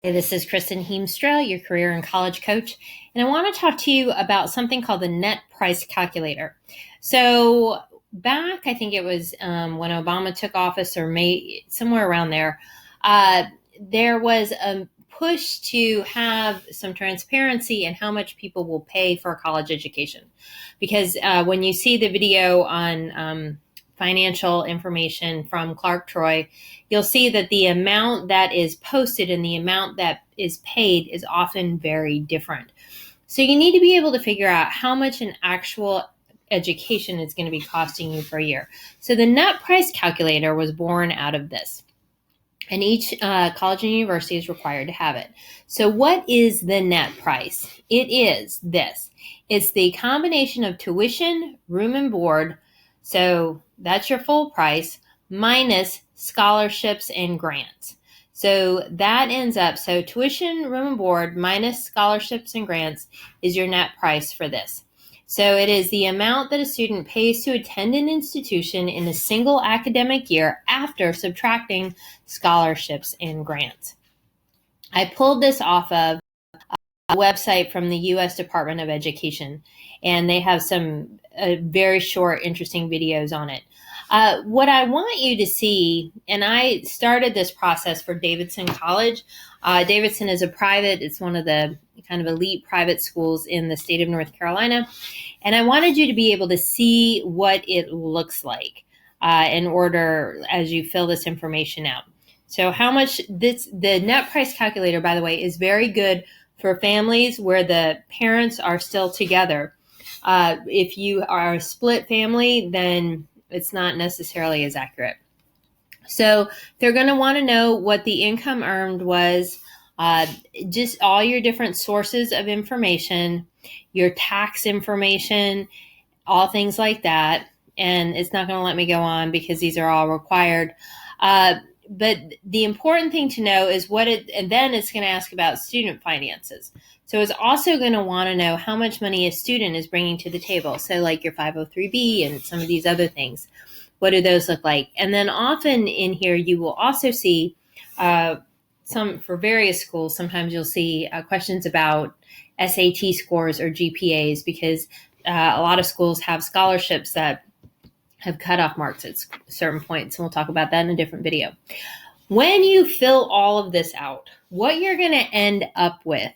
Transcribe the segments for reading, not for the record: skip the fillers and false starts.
Hey, this is Kristen Heemstra, your career and college coach, and I want to talk to you about something called the net price calculator. So back, I think it was when Obama took office or May, somewhere around there, there was a push to have some transparency in how much people will pay for a college education. Because when you see the video on financial information from Clark Troy, you'll see that the amount that is posted and the amount that is paid is often very different. So you need to be able to figure out how much an actual education is going to be costing you per year. So the net price calculator was born out of this. And each college and university is required to have it. So what is the net price? It is this. It's the combination of tuition, room and board. So that's your full price minus scholarships and grants. So that ends up, so tuition, room and board minus scholarships and grants is your net price for this. So it is the amount that a student pays to attend an institution in a single academic year after subtracting scholarships and grants. I pulled this off of a website from the U.S. Department of Education, and they have some very short, interesting videos on it. What I want you to see, and I started this process for Davidson College. Davidson is a private, it's one of the kind of elite private schools in the state of North Carolina. And I wanted you to be able to see what it looks like in order as you fill this information out. So how much the net price calculator, by the way, is very good for families where the parents are still together. If you are a split family, then it's not necessarily as accurate. So they're going to want to know what the income earned was, just all your different sources of information, your tax information, all things like that. And it's not going to let me go on because these are all required. But the important thing to know is and then it's going to ask about student finances. So it's also going to want to know how much money a student is bringing to the table. So like your 503B and some of these other things. What do those look like? And then often in here, you will also see some for various schools. Sometimes you'll see questions about SAT scores or GPAs because a lot of schools have scholarships that have cutoff marks at certain points. And we'll talk about that in a different video. When you fill all of this out, what you're going to end up with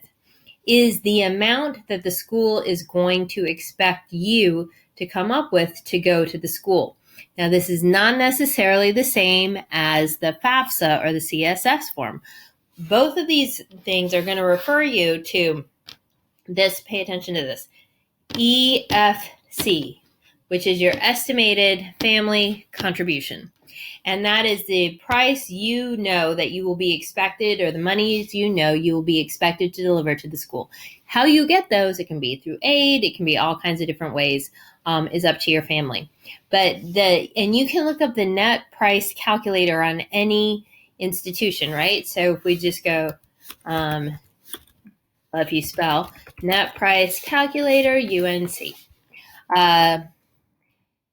is the amount that the school is going to expect you to come up with to go to the school. Now, this is not necessarily the same as the FAFSA or the CSS form. Both of these things are going to refer you to this, pay attention to this, EFC, which is your estimated family contribution. And that is the price you know that you will be expected, or the monies you know you will be expected to deliver to the school. How you get those, it can be through aid, it can be all kinds of different ways, is up to your family. And you can look up the net price calculator on any institution, right? So if we just go, if you spell net price calculator, UNC.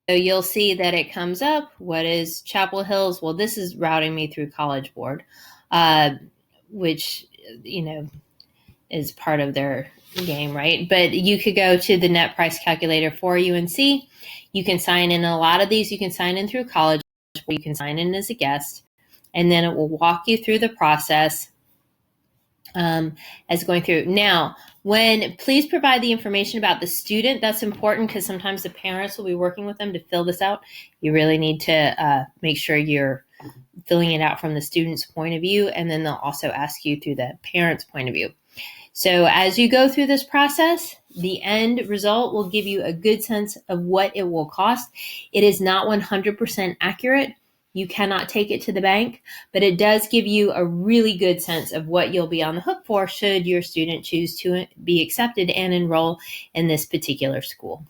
So you'll see that it comes up. What is Chapel Hills? Well, this is routing me through College Board, which, is part of their game, right? But you could go to the net price calculator for UNC. You can sign in a lot of these. You can sign in through College Board. You can sign in as a guest, and then it will walk you through the process as going through. Now, please provide the information about the student. That's important because sometimes the parents will be working with them to fill this out. You really need to make sure you're filling it out from the student's point of view, and then they'll also ask you through the parent's point of view. So as you go through this process, the end result will give you a good sense of what it will cost. It is not 100% accurate. You cannot take it to the bank, but it does give you a really good sense of what you'll be on the hook for should your student choose to be accepted and enroll in this particular school.